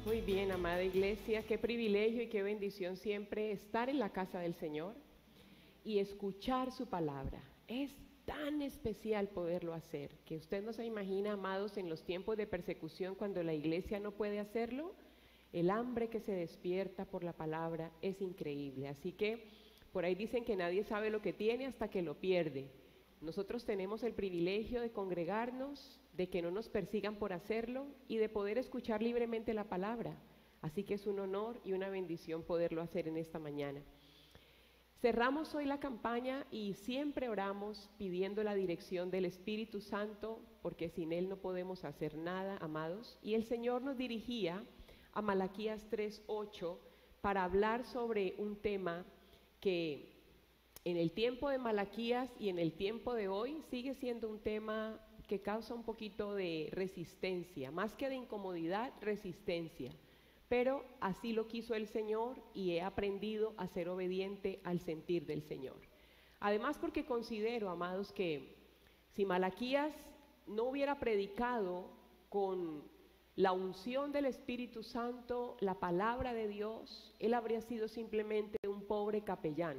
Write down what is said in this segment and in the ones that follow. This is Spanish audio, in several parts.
Muy bien, amada iglesia, qué privilegio y qué bendición siempre estar en la casa del Señor y escuchar su palabra. Es tan especial poderlo hacer, que usted no se imagina, amados, en los tiempos de persecución cuando la iglesia no puede hacerlo, el hambre que se despierta por la palabra es increíble. Así que por ahí dicen que nadie sabe lo que tiene hasta que lo pierde. Nosotros tenemos el privilegio de congregarnos, de que no nos persigan por hacerlo y de poder escuchar libremente la palabra. Así que es un honor y una bendición poderlo hacer en esta mañana. Cerramos hoy la campaña y siempre oramos pidiendo la dirección del Espíritu Santo, porque sin Él no podemos hacer nada, amados. Y el Señor nos dirigía a Malaquías 3:8 para hablar sobre un tema que en el tiempo de Malaquías y en el tiempo de hoy sigue siendo un tema que causa un poquito de resistencia, más que de incomodidad, resistencia. Pero así lo quiso el Señor y he aprendido a ser obediente al sentir del Señor. Además, porque considero, amados, que si Malaquías no hubiera predicado con la unción del Espíritu Santo, la palabra de Dios, él habría sido simplemente un pobre capellán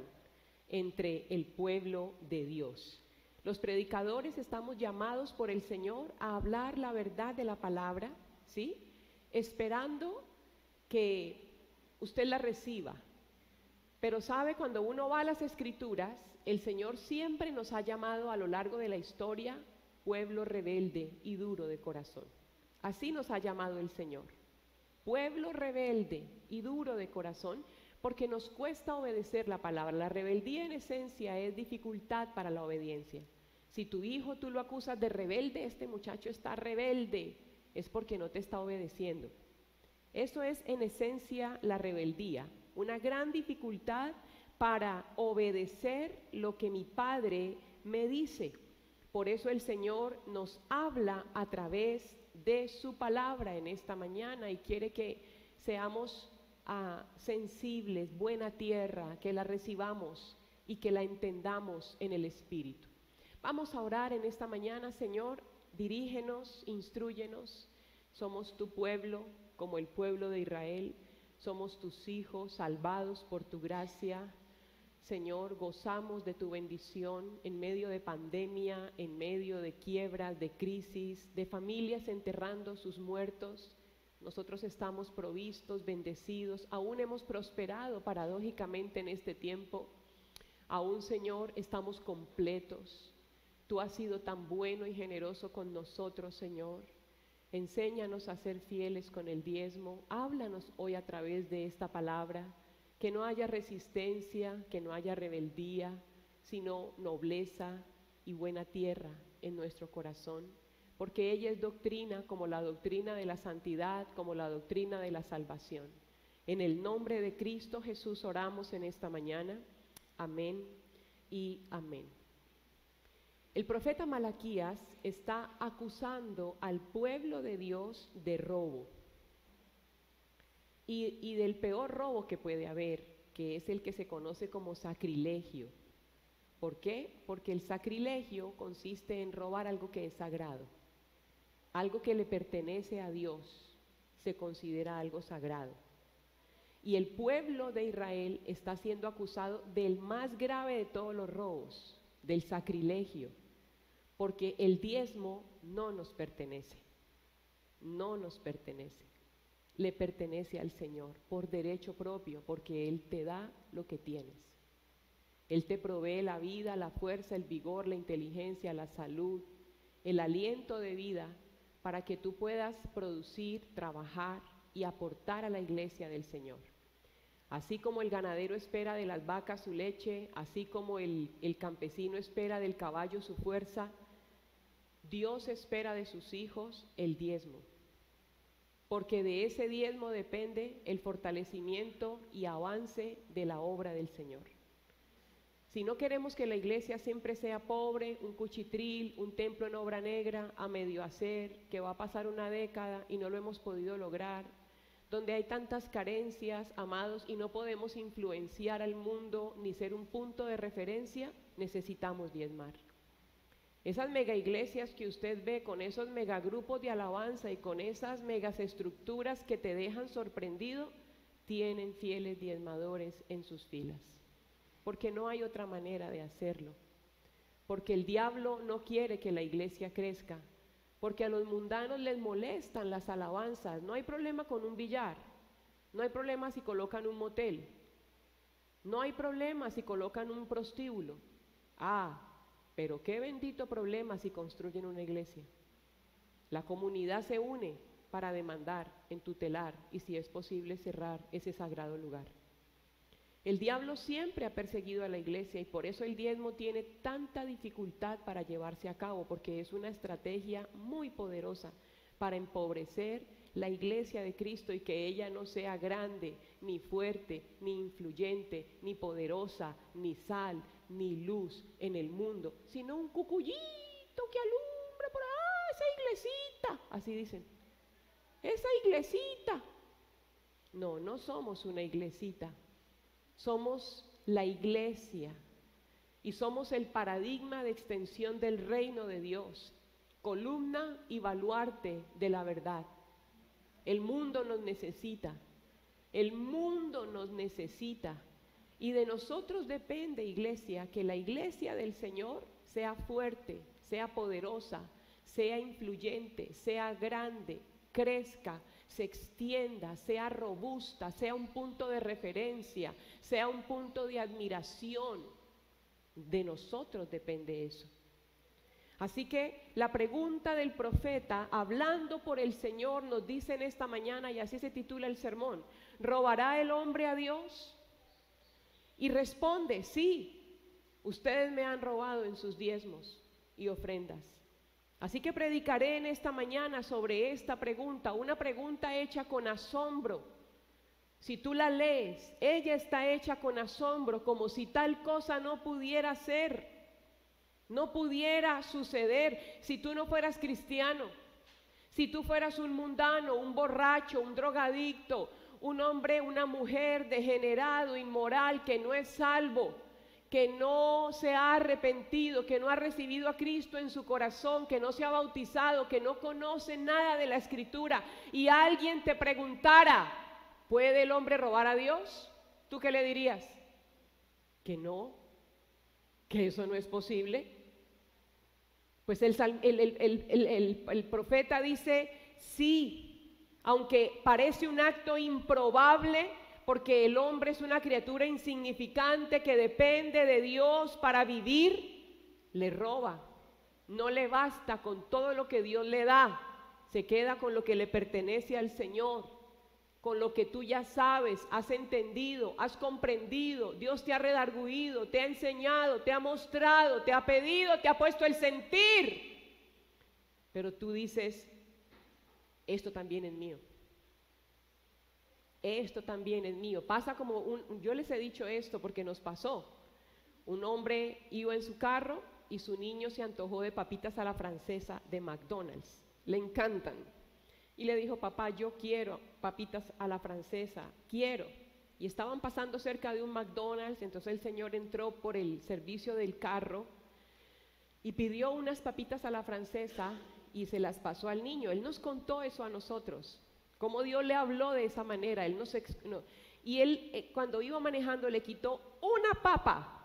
entre el pueblo de Dios. Los predicadores estamos llamados por el Señor a hablar la verdad de la palabra, ¿sí? Esperando que usted la reciba. Pero sabe, cuando uno va a las Escrituras, el Señor siempre nos ha llamado a lo largo de la historia pueblo rebelde y duro de corazón. Así nos ha llamado el Señor, pueblo rebelde y duro de corazón, porque nos cuesta obedecer la palabra. La rebeldía en esencia es dificultad para la obediencia. Si tu hijo tú lo acusas de rebelde, este muchacho está rebelde, es porque no te está obedeciendo. Eso es en esencia la rebeldía, una gran dificultad para obedecer lo que mi Padre me dice. Por eso el Señor nos habla a través de su palabra en esta mañana y quiere que seamos sensibles, buena tierra, que la recibamos y que la entendamos en el Espíritu. Vamos a orar en esta mañana. Señor, dirígenos, instrúyenos. Somos tu pueblo, como el pueblo de Israel. Somos tus hijos, salvados por tu gracia. Señor, gozamos de tu bendición en medio de pandemia, en medio de quiebras, de crisis, de familias enterrando sus muertos. Nosotros estamos provistos, bendecidos, aún hemos prosperado paradójicamente en este tiempo. Aún, Señor, estamos completos. Tú has sido tan bueno y generoso con nosotros, Señor. Enséñanos a ser fieles con el diezmo. Háblanos hoy a través de esta palabra. Que no haya resistencia, que no haya rebeldía, sino nobleza y buena tierra en nuestro corazón. Porque ella es doctrina, como la doctrina de la santidad, como la doctrina de la salvación. En el nombre de Cristo Jesús oramos en esta mañana. Amén y amén. El profeta Malaquías está acusando al pueblo de Dios de robo. Y del peor robo que puede haber, que es el que se conoce como sacrilegio. ¿Por qué? Porque el sacrilegio consiste en robar algo que es sagrado. Algo que le pertenece a Dios se considera algo sagrado. Y el pueblo de Israel está siendo acusado del más grave de todos los robos, del sacrilegio, porque el diezmo no nos pertenece, no nos pertenece, le pertenece al Señor por derecho propio, porque Él te da lo que tienes. Él te provee la vida, la fuerza, el vigor, la inteligencia, la salud, el aliento de vida, para que tú puedas producir, trabajar y aportar a la iglesia del Señor. Así como el ganadero espera de las vacas su leche, así como el campesino espera del caballo su fuerza, Dios espera de sus hijos el diezmo, porque de ese diezmo depende el fortalecimiento y avance de la obra del Señor. Si no queremos que la iglesia siempre sea pobre, un cuchitril, un templo en obra negra, a medio hacer, que va a pasar una década y no lo hemos podido lograr, donde hay tantas carencias, amados, y no podemos influenciar al mundo ni ser un punto de referencia, necesitamos diezmar. Esas mega iglesias que usted ve con esos megagrupos de alabanza y con esas megas estructuras que te dejan sorprendido, tienen fieles diezmadores en sus filas, porque no hay otra manera de hacerlo, porque el diablo no quiere que la iglesia crezca, porque a los mundanos les molestan las alabanzas. No hay problema con un billar, no hay problema si colocan un motel, no hay problema si colocan un prostíbulo. Pero qué bendito problema si construyen una iglesia. La comunidad se une para demandar, entutelar y, si es posible, cerrar ese sagrado lugar. El diablo siempre ha perseguido a la iglesia y por eso el diezmo tiene tanta dificultad para llevarse a cabo, porque es una estrategia muy poderosa para empobrecer la iglesia de Cristo y que ella no sea grande, ni fuerte, ni influyente, ni poderosa, ni sal, ni luz en el mundo, sino un cucuyito que alumbra por ahí, esa iglesita, así dicen, esa iglesita. No, no somos una iglesita, somos la iglesia y somos el paradigma de extensión del reino de Dios, columna y baluarte de la verdad. El mundo nos necesita, el mundo nos necesita. Y de nosotros depende, iglesia, que la iglesia del Señor sea fuerte, sea poderosa, sea influyente, sea grande, crezca, se extienda, sea robusta, sea un punto de referencia, sea un punto de admiración. De nosotros depende eso. Así que la pregunta del profeta, hablando por el Señor, nos dice en esta mañana, y así se titula el sermón: ¿robará el hombre a Dios? Y responde: sí, ustedes me han robado en sus diezmos y ofrendas. Así que predicaré en esta mañana sobre esta pregunta, una pregunta hecha con asombro. Si tú la lees, ella está hecha con asombro, como si tal cosa no pudiera ser, no pudiera suceder. Si tú no fueras cristiano, si tú fueras un mundano, un borracho, un drogadicto, un hombre, una mujer degenerado, inmoral, que no es salvo, que no se ha arrepentido, que no ha recibido a Cristo en su corazón, que no se ha bautizado, que no conoce nada de la Escritura, y alguien te preguntara: ¿puede el hombre robar a Dios? ¿Tú qué le dirías? Que no, que eso no es posible. Pues el profeta dice: sí, aunque parece un acto improbable, porque el hombre es una criatura insignificante que depende de Dios para vivir, le roba. No le basta con todo lo que Dios le da, se queda con lo que le pertenece al Señor, con lo que tú ya sabes, has entendido, has comprendido. Dios te ha redarguido, te ha enseñado, te ha mostrado, te ha pedido, te ha puesto el sentir. Pero tú dices: esto también es mío. Esto también es mío. Pasa como yo les he dicho esto porque nos pasó. Un hombre iba en su carro y su niño se antojó de papitas a la francesa de McDonald's. Le encantan. Y le dijo: papá, yo quiero papitas a la francesa, quiero. Y estaban pasando cerca de un McDonald's, entonces el señor entró por el servicio del carro y pidió unas papitas a la francesa y se las pasó al niño. Él nos contó eso a nosotros, cómo Dios le habló de esa manera. Y él cuando iba manejando le quitó una papa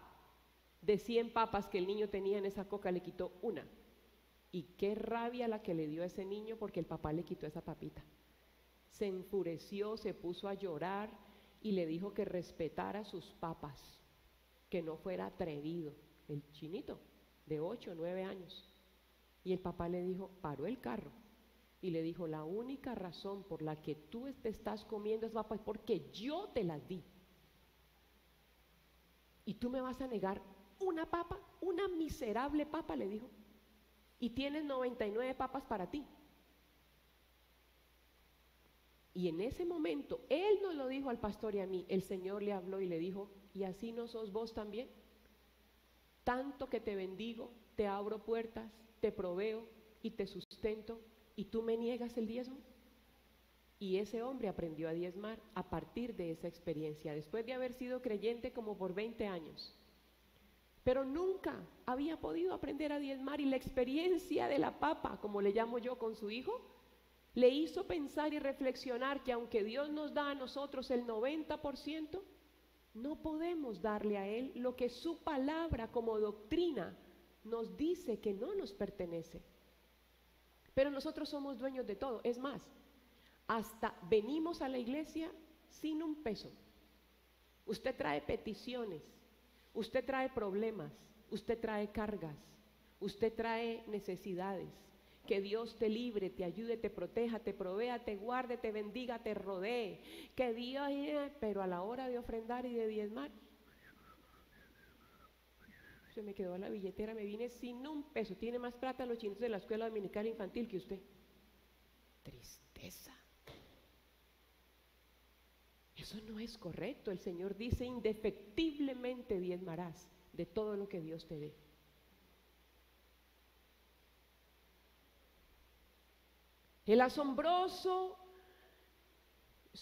de 100 papas que el niño tenía en esa coca, le quitó una. Y qué rabia la que le dio a ese niño porque el papá le quitó esa papita. Se enfureció, se puso a llorar y le dijo que respetara sus papas, que no fuera atrevido. El chinito de 8 o 9 años. Y el papá le dijo, paró el carro y le dijo: la única razón por la que tú te estás comiendo esas papas es porque yo te las di. ¿Y tú me vas a negar una papa? Una miserable papa, le dijo. Y tienes 99 papas para ti. Y en ese momento, él nos lo dijo al pastor y a mí, el Señor le habló y le dijo: ¿y así no sos vos también? Tanto que te bendigo, te abro puertas, te proveo y te sustento, ¿y tú me niegas el diezmo? Y ese hombre aprendió a diezmar a partir de esa experiencia, después de haber sido creyente como por 20 años. pero nunca había podido aprender a diezmar, y la experiencia de la papa, como le llamo yo, con su hijo, le hizo pensar y reflexionar que aunque Dios nos da a nosotros el 90%, no podemos darle a Él lo que su palabra como doctrina nos dice que no nos pertenece. Pero nosotros somos dueños de todo. Es más, hasta venimos a la iglesia sin un peso. Usted trae peticiones, usted trae problemas, usted trae cargas, usted trae necesidades. Que Dios te libre, te ayude, te proteja, te provea, te guarde, te bendiga, te rodee. Que Dios, pero a la hora de ofrendar y de diezmar, se me quedó la billetera, me vine sin un peso. Tiene más plata los chinos de la escuela dominical infantil que usted. Tristeza. Eso no es correcto. El Señor dice: indefectiblemente diezmarás de todo lo que Dios te dé. El asombroso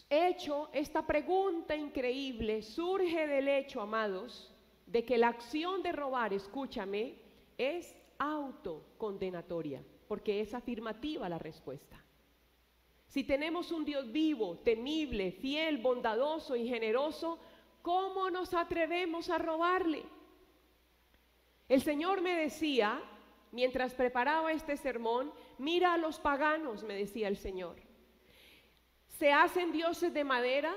hecho, esta pregunta increíble, surge del hecho, amados, de que la acción de robar, escúchame, es autocondenatoria, porque es afirmativa la respuesta. Si tenemos un Dios vivo, temible, fiel, bondadoso y generoso, ¿cómo nos atrevemos a robarle? El Señor me decía, mientras preparaba este sermón: mira a los paganos, me decía el Señor. Se hacen dioses de madera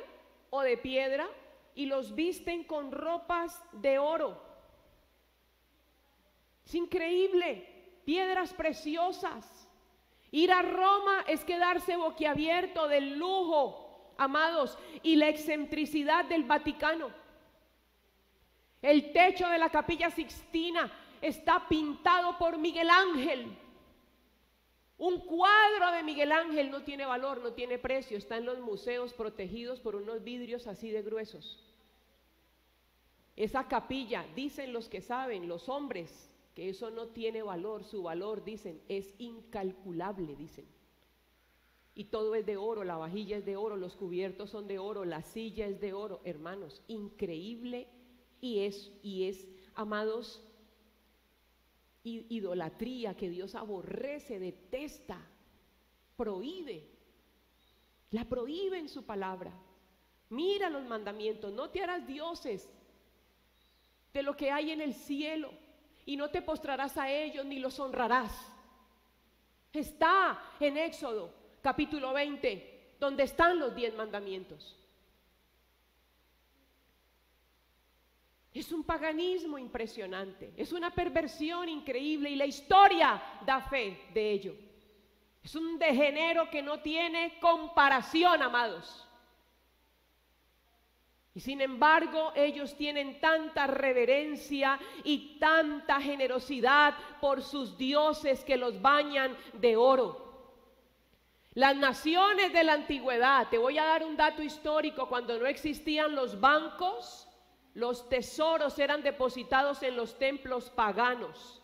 o de piedra y los visten con ropas de oro. Es increíble, piedras preciosas. Ir a Roma es quedarse boquiabierto del lujo, amados, y la excentricidad del Vaticano. El techo de la Capilla Sixtina está pintado por Miguel Ángel. Un cuadro de Miguel Ángel no tiene valor, no tiene precio, está en los museos protegidos por unos vidrios así de gruesos. Esa capilla, dicen los que saben, los hombres, que eso no tiene valor, su valor, dicen, es incalculable, dicen. Y todo es de oro, la vajilla es de oro, los cubiertos son de oro, la silla es de oro, hermanos, increíble, y es, amados, idolatría que Dios aborrece, detesta, prohíbe, la prohíbe en su palabra. Mira los mandamientos: no te harás dioses de lo que hay en el cielo, y no te postrarás a ellos ni los honrarás. Está en Éxodo capítulo 20, donde están los 10 mandamientos. Es un paganismo impresionante, es una perversión increíble, y la historia da fe de ello. Es un degenero que no tiene comparación, amados. Y sin embargo, ellos tienen tanta reverencia y tanta generosidad por sus dioses que los bañan de oro. Las naciones de la antigüedad, te voy a dar un dato histórico: cuando no existían los bancos, los tesoros eran depositados en los templos paganos,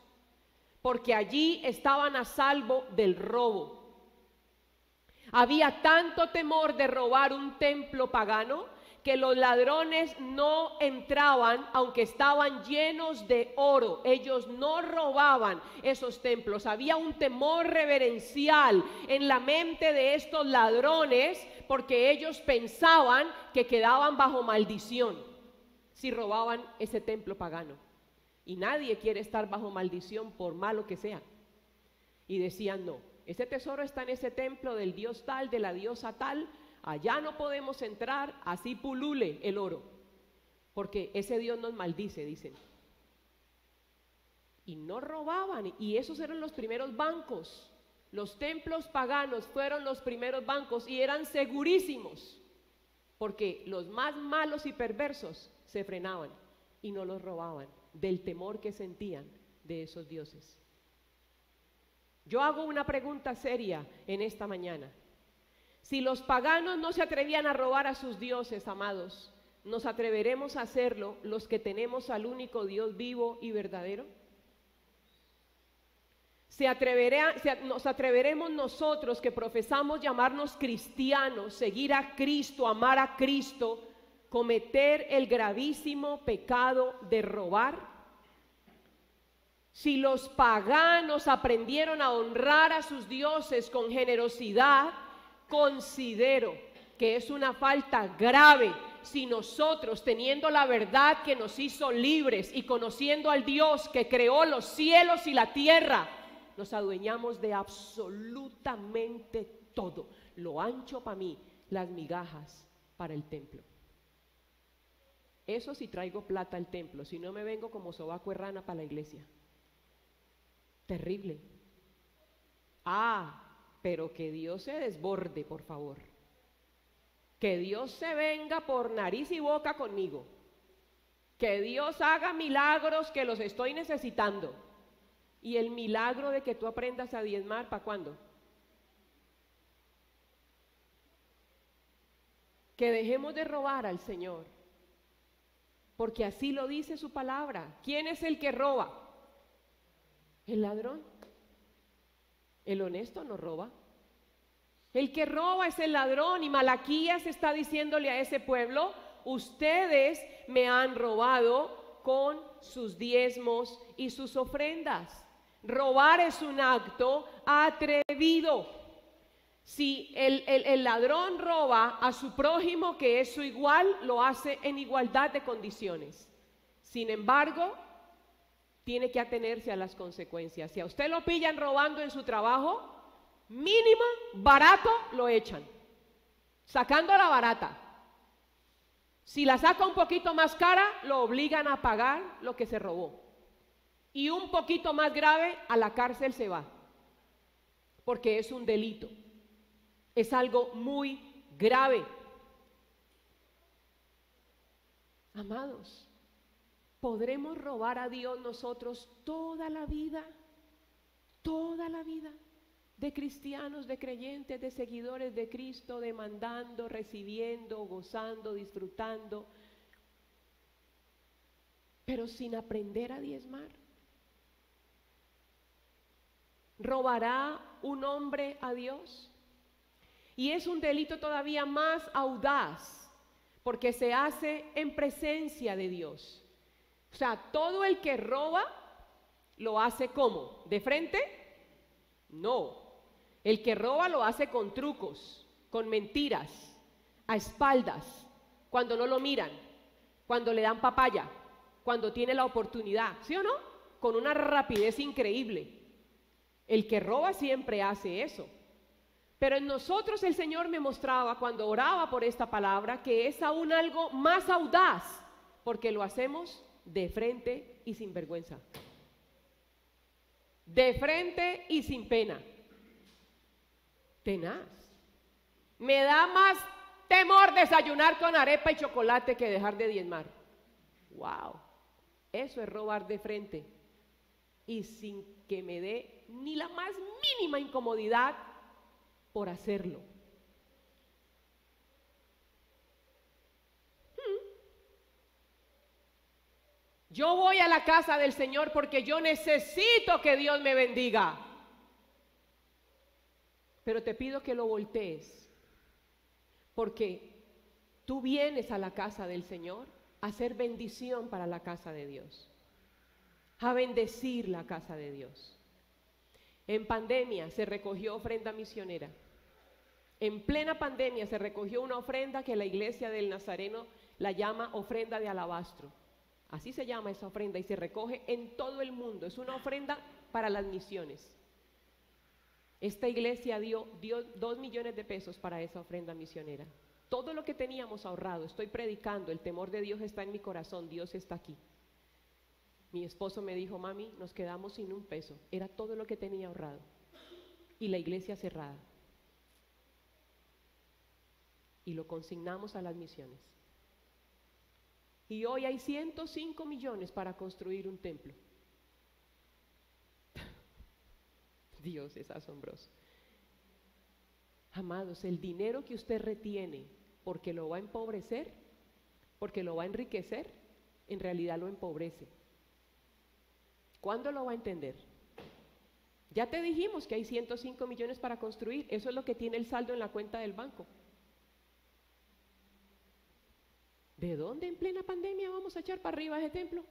porque allí estaban a salvo del robo. Había tanto temor de robar un templo pagano que los ladrones no entraban aunque estaban llenos de oro. Ellos no robaban esos templos. Había un temor reverencial en la mente de estos ladrones, porque ellos pensaban que quedaban bajo maldición si robaban ese templo pagano. Y nadie quiere estar bajo maldición por malo que sea. Y decían: no, ese tesoro está en ese templo del dios tal, de la diosa tal, allá no podemos entrar, así pulule el oro, porque ese Dios nos maldice, dicen. Y no robaban, y esos eran los primeros bancos. Los templos paganos fueron los primeros bancos, y eran segurísimos, porque los más malos y perversos se frenaban y no los robaban, del temor que sentían de esos dioses. Yo hago una pregunta seria en esta mañana. Si los paganos no se atrevían a robar a sus dioses, amados, ¿nos atreveremos a hacerlo los que tenemos al único Dios vivo y verdadero? ¿Nos atreveremos nosotros, que profesamos llamarnos cristianos, seguir a Cristo, amar a Cristo, cometer el gravísimo pecado de robar? Si los paganos aprendieron a honrar a sus dioses con generosidad, considero que es una falta grave si nosotros, teniendo la verdad que nos hizo libres y conociendo al Dios que creó los cielos y la tierra, nos adueñamos de absolutamente todo. Lo ancho para mí, las migajas para el templo. Eso sí traigo plata al templo, si no me vengo como sobaco de rana para la iglesia. Terrible. Pero que Dios se desborde, por favor. Que Dios se venga por nariz y boca conmigo. Que Dios haga milagros que los estoy necesitando. Y el milagro de que tú aprendas a diezmar, ¿para cuándo? Que dejemos de robar al Señor. Porque así lo dice su palabra. ¿Quién es el que roba? El ladrón. El honesto no roba. El que roba es el ladrón, y Malaquías está diciéndole a ese pueblo: ustedes me han robado con sus diezmos y sus ofrendas. Robar es un acto atrevido. Si el ladrón roba a su prójimo, que es su igual, lo hace en igualdad de condiciones. Sin embargo, tiene que atenerse a las consecuencias. Si a usted lo pillan robando en su trabajo, mínimo, barato, lo echan, sacando la barata. Si la saca un poquito más cara, lo obligan a pagar lo que se robó. Y un poquito más grave, a la cárcel se va, porque es un delito. Es algo muy grave. Amados, ¿podremos robar a Dios nosotros toda la vida? Toda la vida. De cristianos, de creyentes, de seguidores de Cristo, demandando, recibiendo, gozando, disfrutando, pero sin aprender a diezmar. ¿Robará un hombre a Dios? Y es un delito todavía más audaz, porque se hace en presencia de Dios. O sea, todo el que roba lo hace ¿cómo? ¿De frente? No. El que roba lo hace con trucos, con mentiras, a espaldas, cuando no lo miran, cuando le dan papaya, cuando tiene la oportunidad, ¿sí o no? Con una rapidez increíble. El que roba siempre hace eso. Pero en nosotros el Señor me mostraba, cuando oraba por esta palabra, que es aún algo más audaz, porque lo hacemos de frente y sin vergüenza. De frente y sin pena. Tenaz. Me da más temor desayunar con arepa y chocolate que dejar de diezmar. Wow. Eso es robar de frente y sin que me dé ni la más mínima incomodidad por hacerlo. Yo voy a la casa del Señor porque yo necesito que Dios me bendiga. Pero te pido que lo voltees, porque tú vienes a la casa del Señor a hacer bendición para la casa de Dios, a bendecir la casa de Dios. En pandemia se recogió ofrenda misionera. En plena pandemia se recogió una ofrenda que la iglesia del Nazareno la llama ofrenda de alabastro. Así se llama esa ofrenda y se recoge en todo el mundo. Es una ofrenda para las misiones. Esta iglesia dio 2 millones de pesos para esa ofrenda misionera. Todo lo que teníamos ahorrado, estoy predicando, el temor de Dios está en mi corazón, Dios está aquí. Mi esposo me dijo: mami, nos quedamos sin un peso. Era todo lo que tenía ahorrado. Y la iglesia cerrada. Y lo consignamos a las misiones. Y hoy hay 105 millones para construir un templo. Dios es asombroso. Amados, el dinero que usted retiene porque lo va a empobrecer, porque lo va a enriquecer, en realidad lo empobrece. ¿Cuándo lo va a entender? Ya te dijimos que hay 105 millones para construir. Eso es lo que tiene el saldo en la cuenta del banco. ¿De dónde en plena pandemia vamos a echar para arriba ese templo?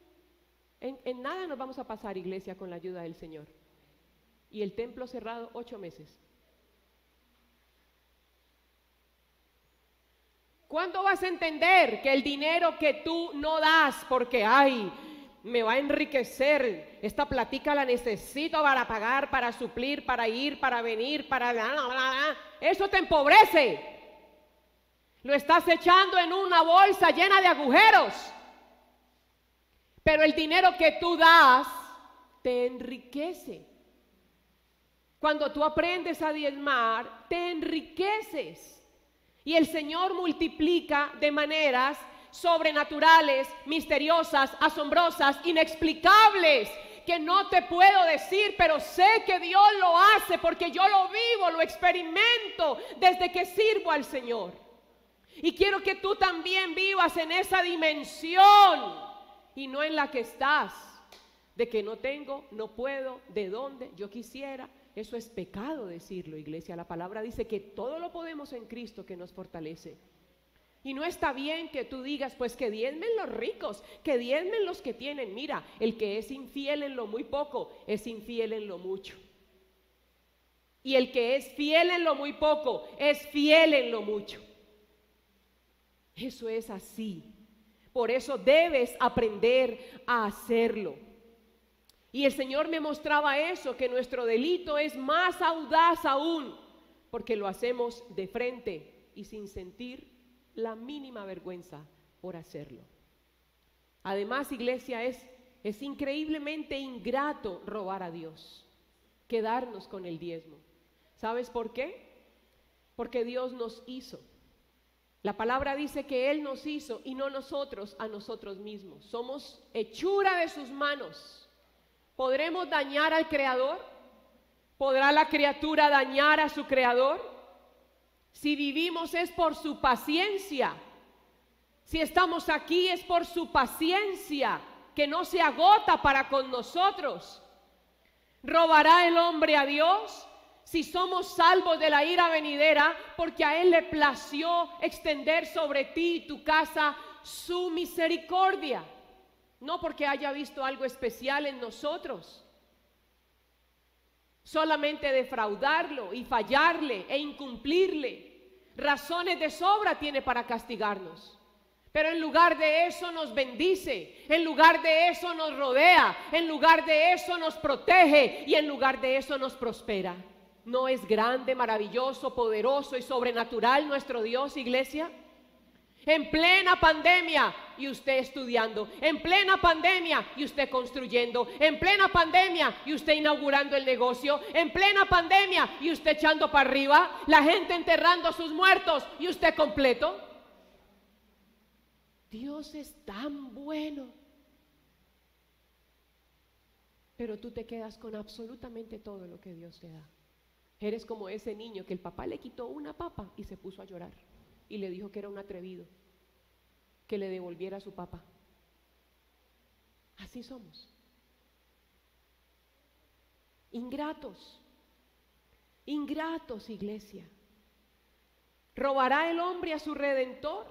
En nada nos vamos a pasar, iglesia, con la ayuda del Señor. Y el templo cerrado 8 meses. ¿Cuándo vas a entender que el dinero que tú no das porque, ay, me va a enriquecer, esta platica la necesito para pagar, para suplir, para ir, para venir, para... eso te empobrece? Lo estás echando en una bolsa llena de agujeros. Pero el dinero que tú das te enriquece. Cuando tú aprendes a diezmar, te enriqueces. Y el Señor multiplica de maneras sobrenaturales, misteriosas, asombrosas, inexplicables, que no te puedo decir, pero sé que Dios lo hace porque yo lo vivo, lo experimento desde que sirvo al Señor. Y quiero que tú también vivas en esa dimensión y no en la que estás, de que no tengo, no puedo, de dónde, yo quisiera. Eso es pecado decirlo, iglesia. La palabra dice que todo lo podemos en Cristo que nos fortalece. Y no está bien que tú digas, pues que diezmen los ricos, que diezmen los que tienen. Mira, el que es infiel en lo muy poco, es infiel en lo mucho. Y el que es fiel en lo muy poco, es fiel en lo mucho. Eso es así. Por eso debes aprender a hacerlo. Y el Señor me mostraba eso, que nuestro delito es más audaz aún, porque lo hacemos de frente y sin sentir la mínima vergüenza por hacerlo. Además, iglesia, es increíblemente ingrato robar a Dios, quedarnos con el diezmo. ¿Sabes por qué? Porque Dios nos hizo. La palabra dice que Él nos hizo y no nosotros a nosotros mismos. Somos hechura de sus manos. ¿Podremos dañar al Creador? ¿Podrá la criatura dañar a su Creador? Si vivimos es por su paciencia. Si estamos aquí es por su paciencia, que no se agota para con nosotros. ¿Robará el hombre a Dios? Si somos salvos de la ira venidera, porque a Él le plació extender sobre ti y tu casa su misericordia. No porque haya visto algo especial en nosotros. Solamente defraudarlo y fallarle e incumplirle. Razones de sobra tiene para castigarnos. Pero en lugar de eso nos bendice, en lugar de eso nos rodea, en lugar de eso nos protege y en lugar de eso nos prospera. ¿No es grande, maravilloso, poderoso y sobrenatural nuestro Dios, iglesia? En plena pandemia y usted estudiando, en plena pandemia y usted construyendo, en plena pandemia y usted inaugurando el negocio, en plena pandemia y usted echando para arriba, la gente enterrando a sus muertos y usted completo. Dios es tan bueno, pero tú te quedas con absolutamente todo lo que Dios te da. Eres como ese niño que el papá le quitó una papa y se puso a llorar. Y le dijo que era un atrevido, que le devolviera a su papá. Así somos. Ingratos. Ingratos, iglesia. ¿Robará el hombre a su Redentor?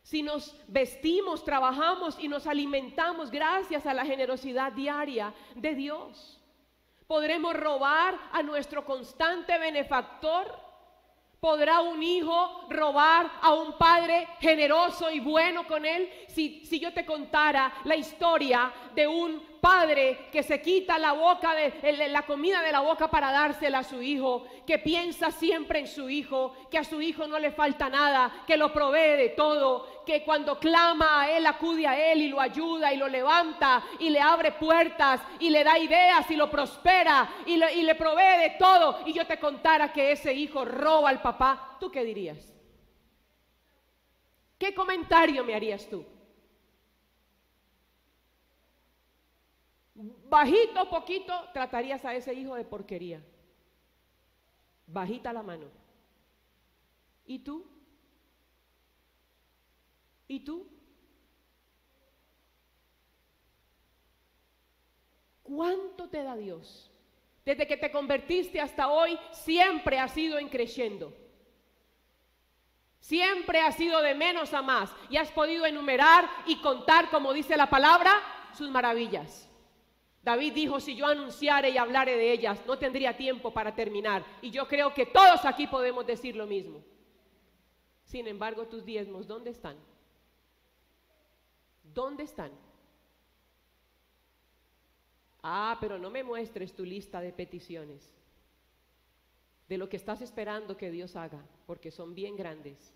Si nos vestimos, trabajamos y nos alimentamos gracias a la generosidad diaria de Dios. ¿Podremos robar a nuestro constante benefactor? ¿Podrá un hijo robar a un padre generoso y bueno con él? Si yo te contara la historia de un padre que se quita la comida de la boca para dársela a su hijo, que piensa siempre en su hijo, que a su hijo no le falta nada, que lo provee de todo, que cuando clama a él acude a él y lo ayuda y lo levanta y le abre puertas y le da ideas y lo prospera y le provee de todo, y yo te contara que ese hijo roba al papá, ¿tú qué dirías? ¿Qué comentario me harías tú? Bajito, poquito, tratarías a ese hijo de porquería. Bajita la mano. ¿Y tú? ¿Y tú? ¿Cuánto te da Dios? Desde que te convertiste hasta hoy, siempre has ido creciendo. Siempre has ido de menos a más y has podido enumerar y contar, como dice la palabra, sus maravillas. David dijo, si yo anunciare y hablare de ellas, no tendría tiempo para terminar. Y yo creo que todos aquí podemos decir lo mismo. Sin embargo, tus diezmos, ¿dónde están? ¿Dónde están? Ah, pero no me muestres tu lista de peticiones, de lo que estás esperando que Dios haga, porque son bien grandes.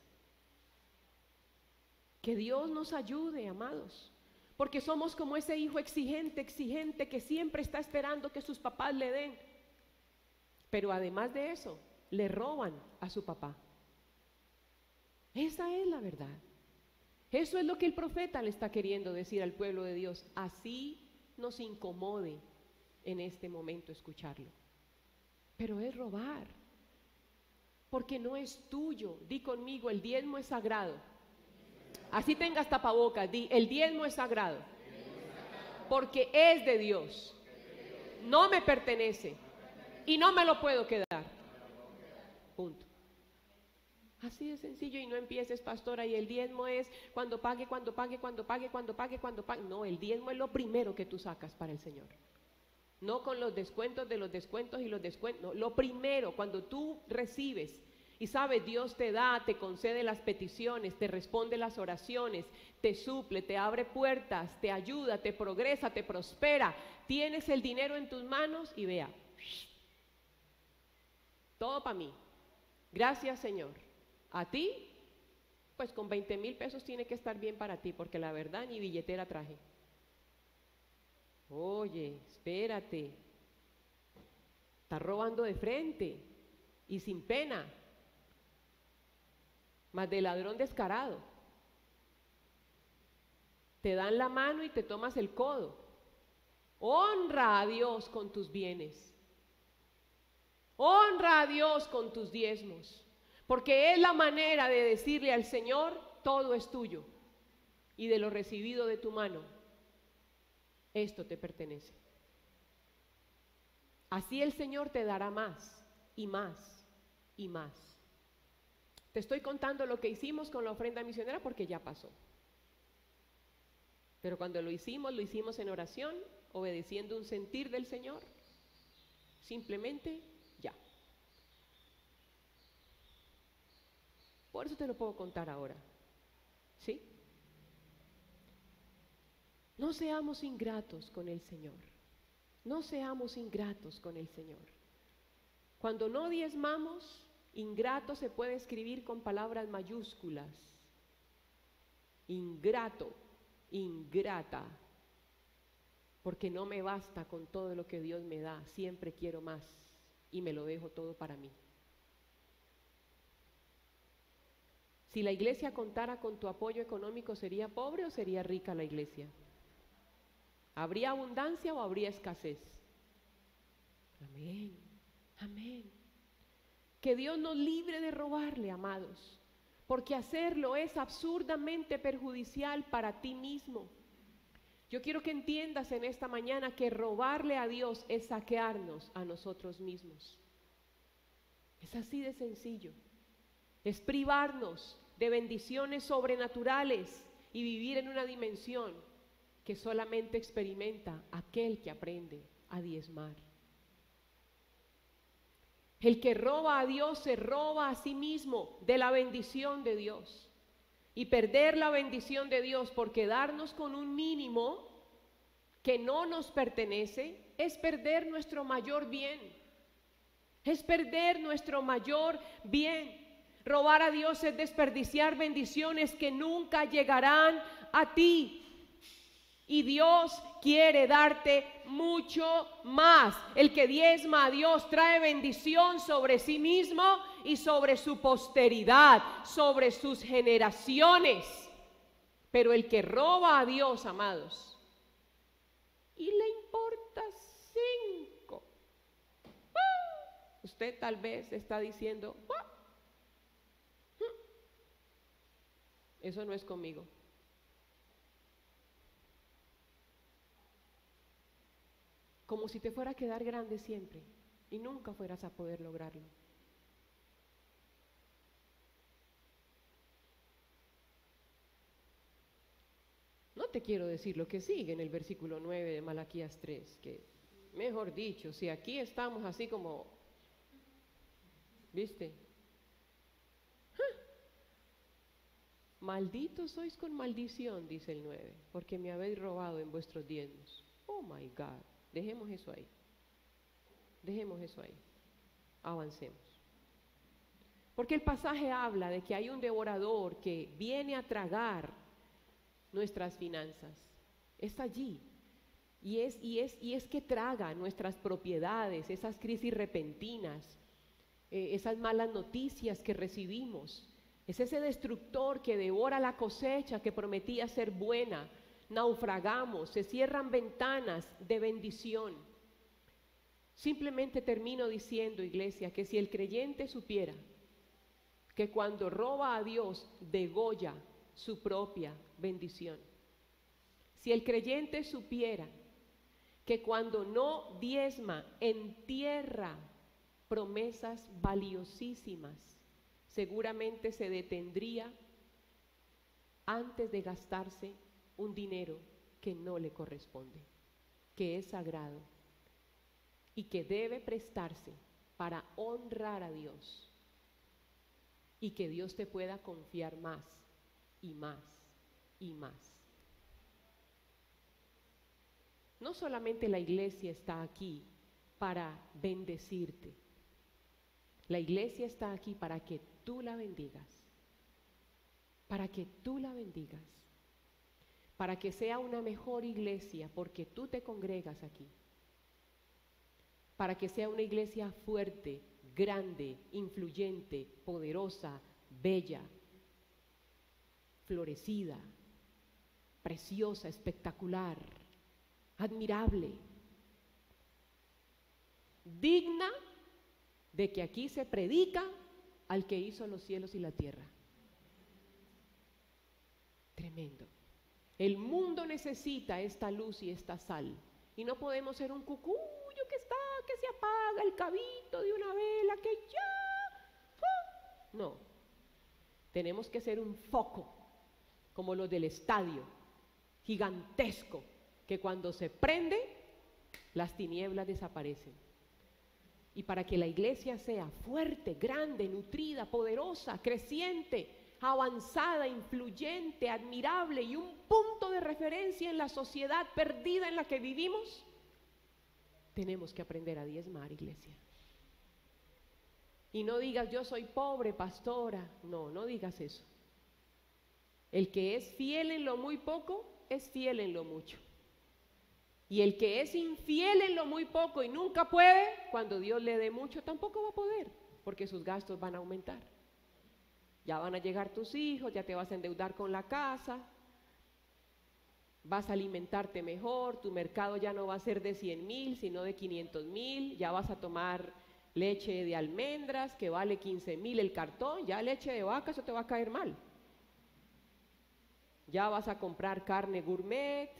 Que Dios nos ayude, amados, porque somos como ese hijo exigente que siempre está esperando que sus papás le den. Pero además de eso, le roban a su papá. Esa es la verdad. Eso es lo que el profeta le está queriendo decir al pueblo de Dios. Así nos incomode en este momento escucharlo. Pero es robar, porque no es tuyo. Di conmigo, el diezmo es sagrado. Así tengas tapabocas, di, el diezmo es sagrado, porque es de Dios, no me pertenece y no me lo puedo quedar. Punto. Así de sencillo. Y no empieces, pastora, y el diezmo es cuando pague. No, el diezmo es lo primero que tú sacas para el Señor. No con los descuentos de los descuentos y los descuentos. No, lo primero, cuando tú recibes y sabes, Dios te da, te concede las peticiones, te responde las oraciones, te suple, te abre puertas, te ayuda, te progresa, te prospera. Tienes el dinero en tus manos y vea, todo para mí. Gracias, Señor. A ti, pues con 20,000 pesos tiene que estar bien para ti, porque la verdad ni billetera traje. Oye, espérate, estás robando de frente y sin pena, más de ladrón descarado. Te dan la mano y te tomas el codo. Honra a Dios con tus bienes, honra a Dios con tus diezmos, porque es la manera de decirle al Señor, todo es tuyo, y de lo recibido de tu mano, esto te pertenece. Así el Señor te dará más, y más, y más. Te estoy contando lo que hicimos con la ofrenda misionera porque ya pasó. Pero cuando lo hicimos en oración, obedeciendo un sentir del Señor, simplemente ya. Por eso te lo puedo contar ahora, ¿sí? No seamos ingratos con el Señor, no seamos ingratos con el Señor. Cuando no diezmamos, ingrato se puede escribir con palabras mayúsculas. Ingrato, ingrata, porque no me basta con todo lo que Dios me da, siempre quiero más y me lo dejo todo para mí. Si la iglesia contara con tu apoyo económico, ¿sería pobre o sería rica la iglesia? ¿Habría abundancia o habría escasez? Amén, amén. Que Dios nos libre de robarle, amados, porque hacerlo es absurdamente perjudicial para ti mismo. Yo quiero que entiendas en esta mañana que robarle a Dios es saquearnos a nosotros mismos. Es así de sencillo. Es privarnos de bendiciones sobrenaturales y vivir en una dimensión que solamente experimenta aquel que aprende a diezmar. El que roba a Dios se roba a sí mismo de la bendición de Dios. Y perder la bendición de Dios por quedarnos con un mínimo que no nos pertenece es perder nuestro mayor bien. Es perder nuestro mayor bien. Robar a Dios es desperdiciar bendiciones que nunca llegarán a ti. Y Dios quiere darte mucho más. El que diezma a Dios trae bendición sobre sí mismo y sobre su posteridad, sobre sus generaciones. Pero el que roba a Dios, amados, y le importa 5. Usted tal vez está diciendo, eso no es conmigo. Como si te fuera a quedar grande siempre y nunca fueras a poder lograrlo. No No te quiero decir lo que sigue en el versículo 9 de Malaquías 3, que, mejor dicho, si aquí estamos así como, ¿viste? Malditos sois con maldición, dice el 9, porque me habéis robado en vuestros diezmos. Oh my God, dejemos eso ahí. Dejemos eso ahí. Avancemos. Porque el pasaje habla de que hay un devorador que viene a tragar nuestras finanzas. Está allí. Y es que traga nuestras propiedades, esas crisis repentinas, esas malas noticias que recibimos. Es ese destructor que devora la cosecha que prometía ser buena. Naufragamos, se cierran ventanas de bendición. Simplemente termino diciendo, iglesia, que si el creyente supiera que cuando roba a Dios degolla su propia bendición. Si el creyente supiera que cuando no diezma entierra promesas valiosísimas, seguramente se detendría antes de gastarse un dinero que no le corresponde, que es sagrado y que debe prestarse para honrar a Dios y que Dios te pueda confiar más y más y más. No solamente la iglesia está aquí para bendecirte, la iglesia está aquí para que tú la bendigas, para que tú la bendigas, para que sea una mejor iglesia porque tú te congregas aquí, para que sea una iglesia fuerte, grande, influyente, poderosa, bella, florecida, preciosa, espectacular, admirable, digna de que aquí se predica al que hizo los cielos y la tierra. Tremendo. El mundo necesita esta luz y esta sal. Y no podemos ser un cucuyo que se apaga el cabito de una vela, que ya. No. Tenemos que ser un foco, como los del estadio, gigantesco, que cuando se prende, las tinieblas desaparecen. Y para que la iglesia sea fuerte, grande, nutrida, poderosa, creciente, avanzada, influyente, admirable y un punto de referencia en la sociedad perdida en la que vivimos, tenemos que aprender a diezmar, iglesia. Y no digas, yo soy pobre, pastora. No, no digas eso. El que es fiel en lo muy poco, es fiel en lo mucho. Y el que es infiel en lo muy poco y nunca puede, cuando Dios le dé mucho, tampoco va a poder, porque sus gastos van a aumentar. Ya van a llegar tus hijos, ya te vas a endeudar con la casa, vas a alimentarte mejor, tu mercado ya no va a ser de 100,000, sino de 500,000, ya vas a tomar leche de almendras, que vale 15,000 el cartón, ya leche de vaca, eso te va a caer mal. Ya vas a comprar carne gourmet,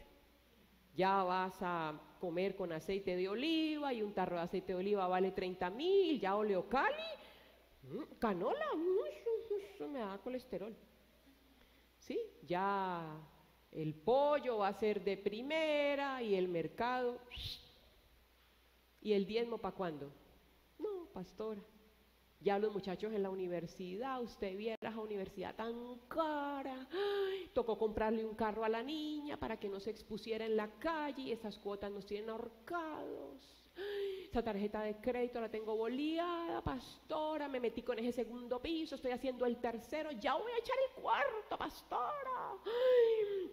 ya vas a comer con aceite de oliva y un tarro de aceite de oliva vale 30,000, ya oleocali, canola, eso me da colesterol. ¿Sí? Ya el pollo va a ser de primera y el mercado. ¿Y el diezmo para cuándo? No, pastora. Ya los muchachos en la universidad, usted viera esa universidad tan cara, ay, tocó comprarle un carro a la niña para que no se expusiera en la calle y esas cuotas nos tienen ahorcados. Ay, esa tarjeta de crédito la tengo boleada, pastora, me metí con ese segundo piso, estoy haciendo el tercero, ya voy a echar el cuarto, pastora. Ay,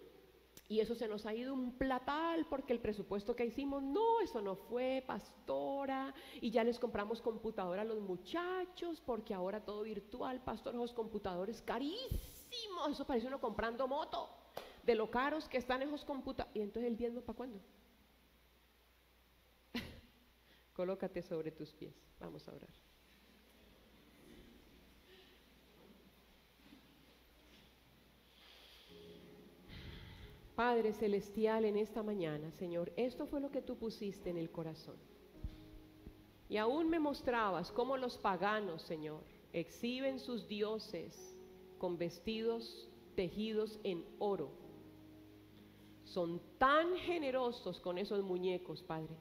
y eso se nos ha ido un platal porque el presupuesto que hicimos, no, eso no fue, pastora, y ya les compramos computadora a los muchachos porque ahora todo virtual, pastor, esos computadores carísimos, eso parece uno comprando moto, de lo caros que están esos computadores. ¿Y entonces el diezmo para cuándo? Colócate sobre tus pies, vamos a orar. Padre Celestial, en esta mañana, Señor, esto fue lo que tú pusiste en el corazón. Y aún me mostrabas cómo los paganos, Señor, exhiben sus dioses con vestidos tejidos en oro. son tan generosos con esos muñecos, Padre.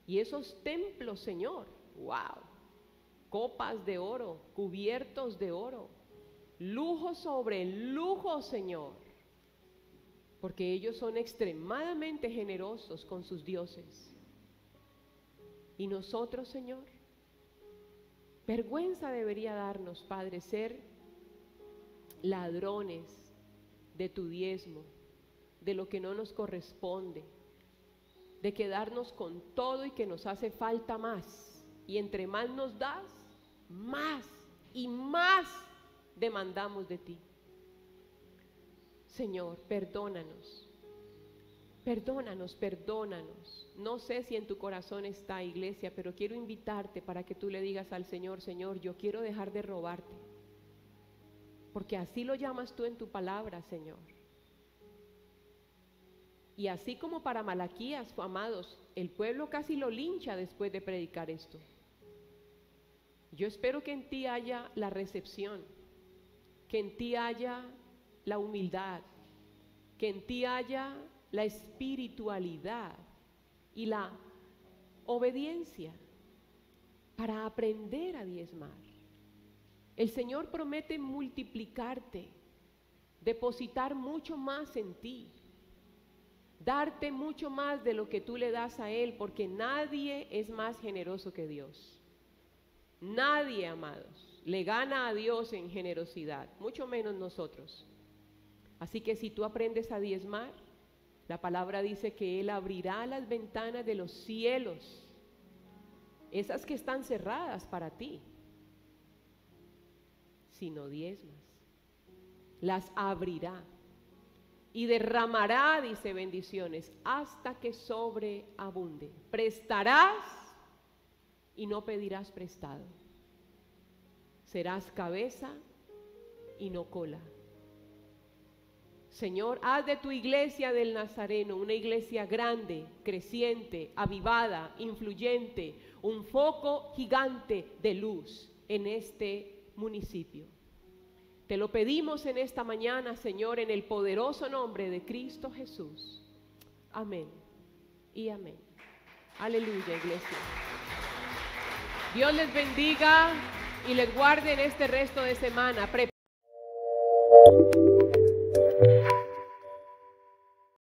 Y esos templos, Señor, wow, copas de oro, cubiertos de oro, lujo sobre lujo, Señor, porque ellos son extremadamente generosos con sus dioses. Y nosotros, Señor, vergüenza debería darnos, Padre, ser ladrones de tu diezmo, de lo que no nos corresponde, de quedarnos con todo y que nos hace falta más. Y entre más nos das, más y más demandamos de ti. Señor, perdónanos. Perdónanos, perdónanos. No sé si en tu corazón está, iglesia, pero quiero invitarte para que tú le digas al Señor: Señor, yo quiero dejar de robarte, porque así lo llamas tú en tu palabra, Señor. Y así como para Malaquías, amados, el pueblo casi lo lincha después de predicar esto. Yo espero que en ti haya la recepción, que en ti haya la humildad, que en ti haya la espiritualidad y la obediencia para aprender a diezmar. El Señor promete multiplicarte, depositar mucho más en ti, darte mucho más de lo que tú le das a Él, porque nadie es más generoso que Dios. Nadie, amados, le gana a Dios en generosidad, mucho menos nosotros. Así que si tú aprendes a diezmar, la palabra dice que Él abrirá las ventanas de los cielos, esas que están cerradas para ti, si no diezmas. Las abrirá y derramará, dice, bendiciones hasta que sobreabunde. Prestarás y no pedirás prestado. Serás cabeza y no cola. Señor, haz de tu iglesia del Nazareno una iglesia grande, creciente, avivada, influyente, un foco gigante de luz en este municipio. Te lo pedimos en esta mañana, Señor, en el poderoso nombre de Cristo Jesús. Amén y amén. Aleluya, iglesia. Dios les bendiga y les guarde en este resto de semana.